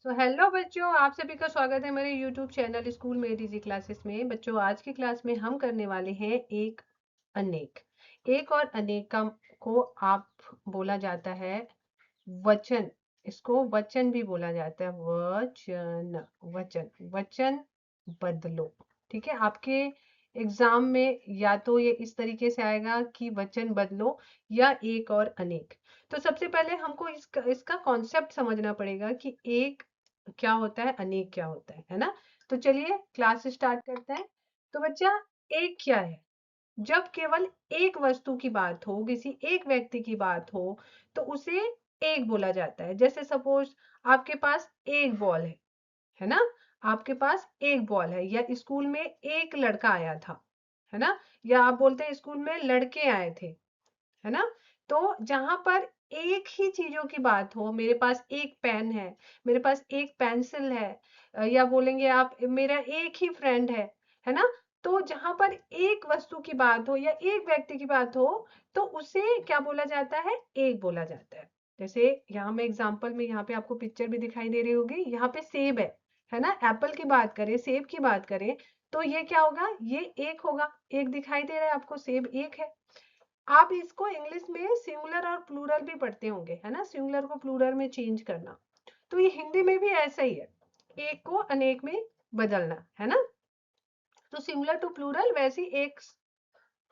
Hello बच्चों, आप सभी का स्वागत है मेरे यूट्यूब चैनल स्कूल में इजी क्लासेस में। बच्चों, आज की क्लास में हम करने वाले हैं एक अनेक। एक और अनेक का को आप बोला जाता है वचन। इसको वचन भी बोला जाता है, वचन। वचन वचन बदलो। ठीक है, आपके एग्जाम में या तो ये इस तरीके से आएगा कि वचन बदलो या एक और अनेक। तो सबसे पहले हमको इसका कॉन्सेप्ट समझना पड़ेगा कि एक क्या होता है, अनेक क्या होता है ना। तो चलिए क्लास स्टार्ट करते हैं। तो बच्चा, एक क्या है? जब केवल एक वस्तु की बात हो, किसी एक व्यक्ति की बात हो, तो उसे एक बोला जाता है। जैसे सपोज आपके पास एक बॉल है ना। आपके पास एक बॉल है, या स्कूल में एक लड़का आया था, है ना। या आप बोलते हैं स्कूल में लड़के आए थे, है ना। तो जहां पर एक ही चीजों की बात हो, मेरे पास एक पेन है, मेरे पास एक पेंसिल है, या बोलेंगे आप मेरा एक ही फ्रेंड है ना। तो जहां पर एक वस्तु की बात हो या एक व्यक्ति की बात हो, तो उसे क्या बोला जाता है? एक बोला जाता है। जैसे यहाँ मैं एग्जांपल में, यहाँ पे आपको पिक्चर भी दिखाई दे रही होगी, यहाँ पे सेब है ना। एप्पल की बात करें, सेब की बात करें, तो ये क्या होगा? ये एक होगा। एक दिखाई दे रहा है आपको, सेब एक है। आप इसको इंग्लिश में सिंगुलर और प्लूरल भी पढ़ते होंगे, है ना। सिंगुलर को प्लूरल में चेंज करना। तो ये हिंदी में भी ऐसा ही है, एक को अनेक में बदलना, है ना। तो सिंगुलर टू प्लूरल, वैसी एक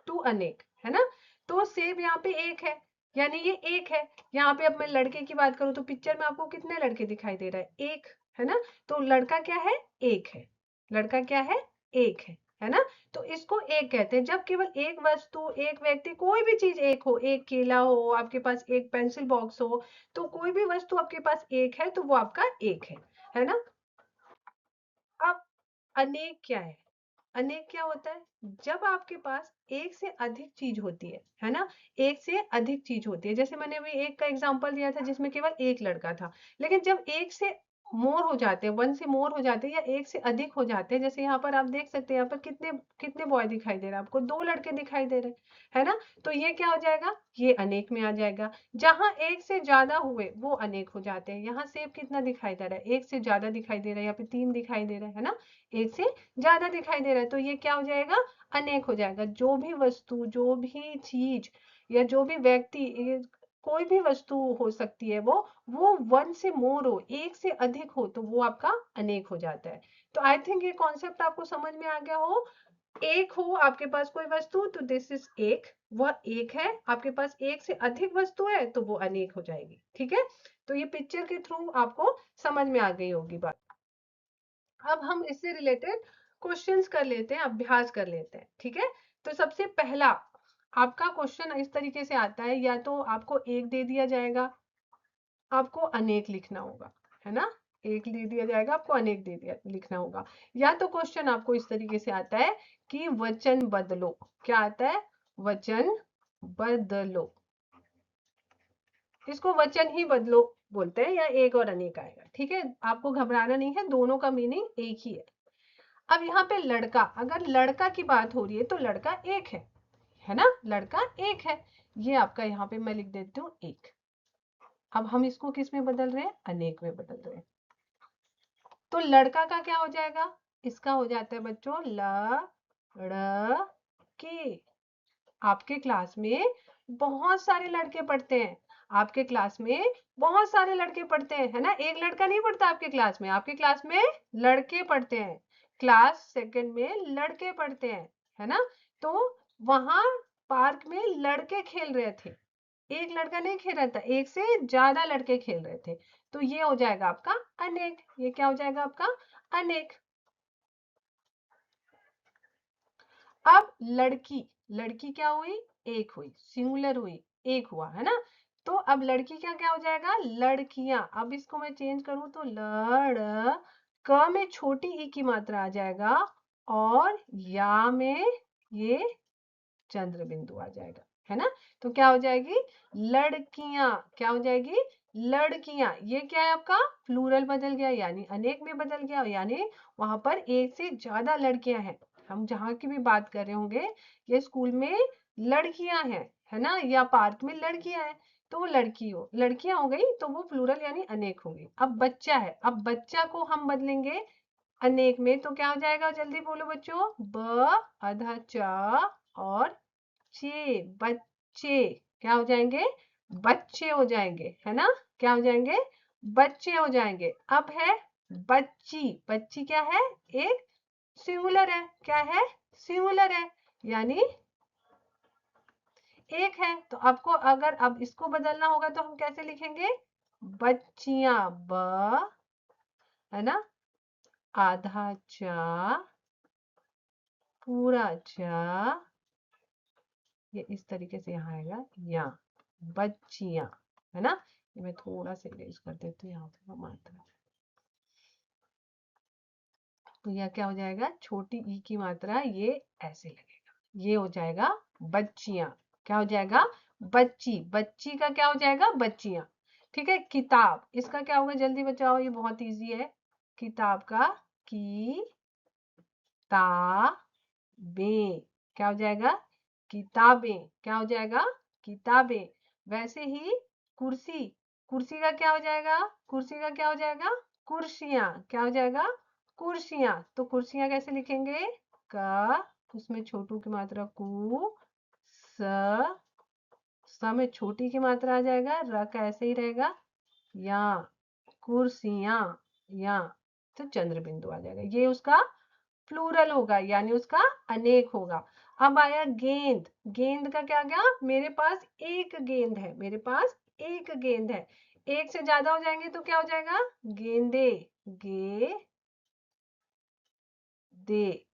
टू अनेक, है ना। तो सेब यहाँ पे एक है, यानी ये एक है। यहाँ पे अब मैं लड़के की बात करूं, तो पिक्चर में आपको कितने लड़के दिखाई दे रहा है? एक, है ना। तो लड़का क्या है? एक है। लड़का क्या है? एक है ना। तो इसको एक कहते हैं जब केवल एक वस्तु, एक व्यक्ति, कोई भी चीज एक हो। एक केला हो, आपके पास एक पेंसिल बॉक्स हो, तो कोई भी वस्तु आपके पास एक है, तो वो आपका एक है ना। अब अनेक क्या है? अनेक क्या होता है? जब आपके पास एक से अधिक चीज होती है ना। एक से अधिक चीज होती है, जैसे मैंने अभी एक का एग्जांपल दिया था जिसमें केवल एक लड़का था। लेकिन जब एक से मोर हो जाते हैं, वन से मोर हो जाते हैं, या एक से अधिक हो जाते हैं, जैसे यहाँ पर आप देख सकते हैं, यहाँ पर कितने कितने बॉय दिखाई दे रहे हैं आपको? दो लड़के दिखाई दे रहे हैं, है ना। तो ये क्या हो जाएगा? ये अनेक में आ जाएगा। जहां एक से ज्यादा हुए वो अनेक हो जाते हैं। यहाँ सेब कितना दिखाई दे रहा है? एक से ज्यादा दिखाई दे रहा है, यहाँ पे तीन दिखाई दे रहा है ना। एक से ज्यादा दिखाई दे रहा है, तो ये क्या हो जाएगा? अनेक हो जाएगा। जो भी वस्तु, जो भी चीज, या जो भी व्यक्ति, कोई भी वस्तु हो सकती है, वो वन से मोर हो, एक से अधिक हो, तो वो आपका अनेक हो जाता है। तो आई थिंक ये कॉन्सेप्ट आपको समझ में आ गया हो। एक हो आपके पास कोई वस्तु, तो दिस इज एक, वह एक है। आपके पास एक से अधिक वस्तु है, तो वो अनेक हो जाएगी। ठीक है। तो ये पिक्चर के थ्रू आपको समझ में आ गई होगी बात। अब हम इससे रिलेटेड क्वेश्चंस कर लेते हैं, अभ्यास कर लेते हैं। ठीक है। तो सबसे पहला आपका क्वेश्चन इस तरीके से आता है, या तो आपको एक दे दिया जाएगा, आपको अनेक लिखना होगा, है ना। एक दे दिया जाएगा, आपको अनेक दे दिया लिखना होगा। या तो क्वेश्चन आपको इस तरीके से आता है कि वचन बदलो। क्या आता है? वचन बदलो। इसको वचन ही बदलो बोलते हैं, या एक और अनेक आएगा। ठीक है, आपको घबराना नहीं है, दोनों का मीनिंग एक ही है। अब यहाँ पे लड़का, अगर लड़का की बात हो रही है, तो लड़का एक है ना। लड़का एक है। ये आपका यहाँ पे मैं लिख देती हूँ एक। अब हम इसको किस में बदल रहे हैं? अनेक में बदल रहे हैं। तो लड़का का क्या हो जाएगा? इसका हो जाता है बच्चों लड़के। आपके क्लास में बहुत सारे लड़के पढ़ते हैं। आपके क्लास में बहुत सारे लड़के पढ़ते हैं, है ना। एक लड़का नहीं पढ़ता आपके क्लास में, आपके क्लास में लड़के पढ़ते हैं। क्लास सेकंड में लड़के पढ़ते हैं, है ना। तो वहां पार्क में लड़के खेल रहे थे। एक लड़का नहीं खेल रहा था, एक से ज्यादा लड़के खेल रहे थे। तो ये हो जाएगा आपका अनेक। ये क्या हो जाएगा आपका? अनेक। अब लड़की, लड़की क्या हुई? एक हुई, सिंगुलर हुई, एक हुआ, है ना। तो अब लड़की क्या क्या हो जाएगा? लड़कियां। अब इसको मैं चेंज करूं तो लड़, क में छोटी ई की मात्रा आ जाएगा, और या में ये चंद्र बिंदु आ जाएगा, है ना। तो क्या हो जाएगी? लड़कियां। क्या हो जाएगी? लड़कियां। ये क्या है आपका? प्लूरल बदल गया, यानी अनेक में बदल गया, यानी वहां पर एक से ज्यादा लड़कियां हैं। हम जहां की भी बात कर रहे होंगे, ये स्कूल में लड़कियां हैं, है ना, या पार्क में लड़कियां हैं। तो वो लड़की हो, लड़कियां हो गई तो वो प्लूरल यानी अनेक हो गई। अब बच्चा है, अब बच्चा को हम बदलेंगे अनेक में, तो क्या हो जाएगा, जल्दी बोलो बच्चों, ब आधा चा और चे, बच्चे क्या हो जाएंगे, बच्चे हो जाएंगे, है ना, क्या हो जाएंगे, बच्चे हो जाएंगे। अब है बच्ची, बच्ची क्या है, एक सिंगुलर है, क्या है, सिंगुलर है, यानी एक है। तो आपको अगर अब इसको बदलना होगा तो हम कैसे लिखेंगे, बच्चियां, ब है ना, आधा चा पूरा चा, ये इस तरीके से यहाँ आएगा, यहाँ बच्चियां, है ना। ये मैं थोड़ा सा इरेज कर देती हूँ यहाँ पे मात्रा, तो यह क्या हो जाएगा, छोटी ई की मात्रा ये ऐसे लगेगा, ये हो जाएगा बच्चियां, क्या हो जाएगा, बच्ची, बच्ची का क्या हो जाएगा, बच्चियां। ठीक है, किताब, इसका क्या होगा, जल्दी बचाओ, ये बहुत इजी है। किताब का की ता बे क्या हो जाएगा, किताबें, क्या हो जाएगा, किताबें। वैसे ही कुर्सी, कुर्सी का क्या हो जाएगा, कुर्सी का क्या हो जाएगा, कुर्सियां, क्या हो जाएगा, कुर्सियां। तो कुर्सियां कैसे लिखेंगे, क उसमें छोटू की मात्रा कु, स स में छोटी की मात्रा आ जाएगा, र का ऐसे ही रहेगा, या कुर्सियां, या तो चंद्र बिंदु आ जाएगा, ये उसका प्लूरल होगा यानी उसका अनेक होगा। अब आया गेंद, गेंद का क्या गया, मेरे पास एक गेंद है, मेरे पास एक गेंद है, एक से ज्यादा हो जाएंगे तो क्या हो जाएगा, गेंदे, गे दे,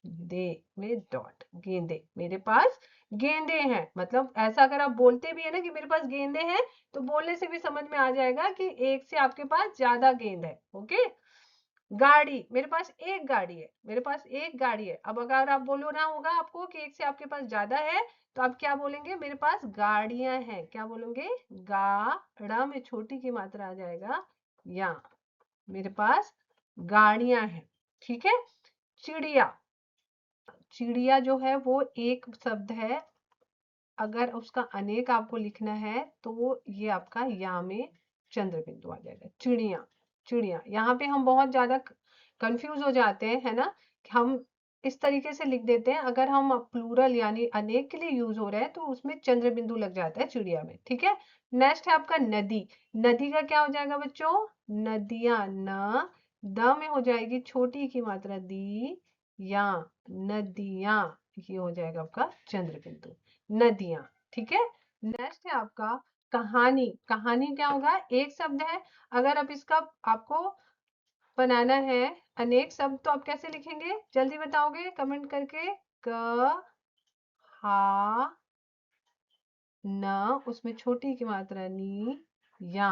दे में डॉट, गेंदे, मेरे पास गेंदे हैं। मतलब ऐसा अगर आप बोलते भी है ना कि मेरे पास गेंदे हैं, तो बोलने से भी समझ में आ जाएगा कि एक से आपके पास ज्यादा गेंद है। ओके, गाड़ी, मेरे पास एक गाड़ी है, मेरे पास एक गाड़ी है। अब अगर आप बोलो ना होगा आपको कि एक से आपके पास ज्यादा है, तो आप क्या बोलेंगे, मेरे पास गाड़ियां हैं, क्या बोलोगे, गाड़ा में छोटी की मात्रा आ जाएगा, या मेरे पास गाड़ियां हैं। ठीक है, चिड़िया, चिड़िया जो है वो एक शब्द है, अगर उसका अनेक आपको लिखना है तो ये आपका या में चंद्र बिंदु आ जाएगा, चिड़िया, चिड़िया। यहाँ पे हम बहुत ज्यादा कंफ्यूज हो जाते हैं, है ना, हम इस तरीके से लिख देते हैं, अगर हम प्लूरल यानी अनेक के लिए यूज हो रहे हैं तो उसमें चंद्र बिंदु लग जाता है चिड़िया में। ठीक है, नेक्स्ट है आपका नदी, नदी का क्या हो जाएगा बच्चों, नदियां, न द में हो जाएगी छोटी की मात्रा दी, या नदियां, ये हो जाएगा आपका चंद्र बिंदु, नदियां। ठीक है, नेक्स्ट है आपका कहानी, कहानी क्या होगा, एक शब्द है, अगर आप इसका आपको बनाना है अनेक शब्द तो आप कैसे लिखेंगे, जल्दी बताओगे कमेंट करके, क हा न उसमें छोटी की मात्रा नी, या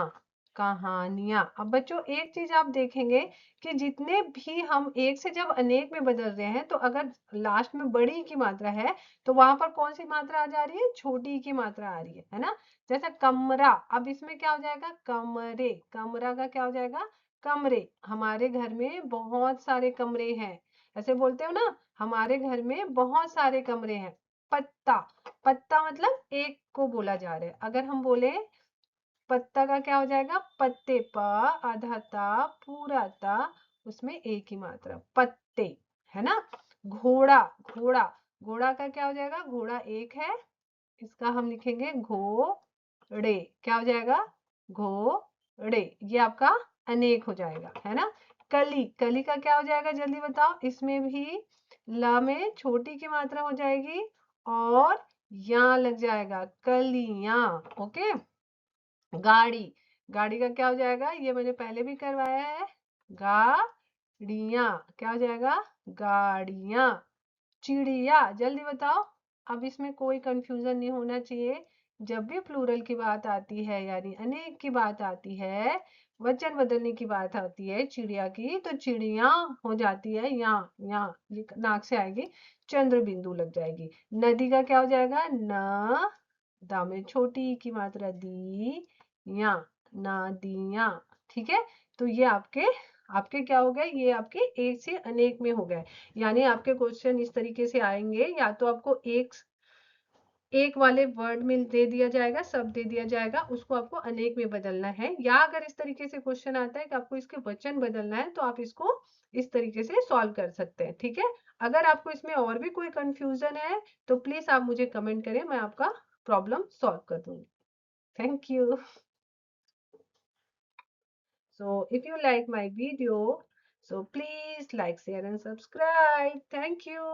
कहानियां। अब बच्चों एक चीज आप देखेंगे कि जितने भी हम एक से जब अनेक में बदल रहे हैं, तो अगर लास्ट में बड़ी की मात्रा है तो वहां पर कौन सी मात्रा आ जा रही है, छोटी की मात्रा आ रही है ना। जैसे कमरा, अब इसमें क्या हो जाएगा, कमरे, कमरा का क्या हो जाएगा, कमरे। हमारे घर में बहुत सारे कमरे हैं, ऐसे बोलते हो ना, हमारे घर में बहुत सारे कमरे हैं। पत्ता, पत्ता मतलब एक को बोला जा रहा है, अगर हम बोले पत्ता का क्या हो जाएगा, पत्ते, प आधा ता पूरा ता उसमें एक ही मात्रा, पत्ते, है ना। घोड़ा, घोड़ा, घोड़ा का क्या हो जाएगा, घोड़ा एक है, इसका हम लिखेंगे घोड़े, क्या हो जाएगा, घोड़े, ये आपका अनेक हो जाएगा, है ना। कली, कली का क्या हो जाएगा, जल्दी बताओ, इसमें भी ल में छोटी की मात्रा हो जाएगी और यहाँ लग जाएगा, कलियां। ओके, गाड़ी, गाड़ी का क्या हो जाएगा, ये मैंने पहले भी करवाया है, गाड़ियां, क्या हो जाएगा, गाड़ियां। चिड़िया, जल्दी बताओ, अब इसमें कोई कंफ्यूजन नहीं होना चाहिए, जब भी प्लूरल की बात आती है यानी अनेक की बात आती है, वचन बदलने की बात आती है चिड़िया की, तो चिड़िया हो जाती है यहाँ, यहाँ ये नाक से आएगी, चंद्र बिंदु लग जाएगी। नदी का क्या हो जाएगा, न दा में छोटी की मात्रा दी, या नदियां। ठीक है, तो ये आपके आपके क्या हो गए, ये आपके एक से अनेक में हो गए, यानी आपके क्वेश्चन इस तरीके से आएंगे, या तो आपको एक एक वाले वर्ड में दे दिया जाएगा, शब्द दे दिया जाएगा, उसको आपको अनेक में बदलना है। या अगर इस तरीके से क्वेश्चन आता है कि आपको इसके वचन बदलना है, तो आप इसको इस तरीके से सॉल्व कर सकते हैं। ठीक है, अगर आपको इसमें और भी कोई कंफ्यूजन है तो प्लीज आप मुझे कमेंट करें, मैं आपका प्रॉब्लम सॉल्व कर दूंगी। Thank you. So if you like my video, so please like, share and subscribe. Thank you.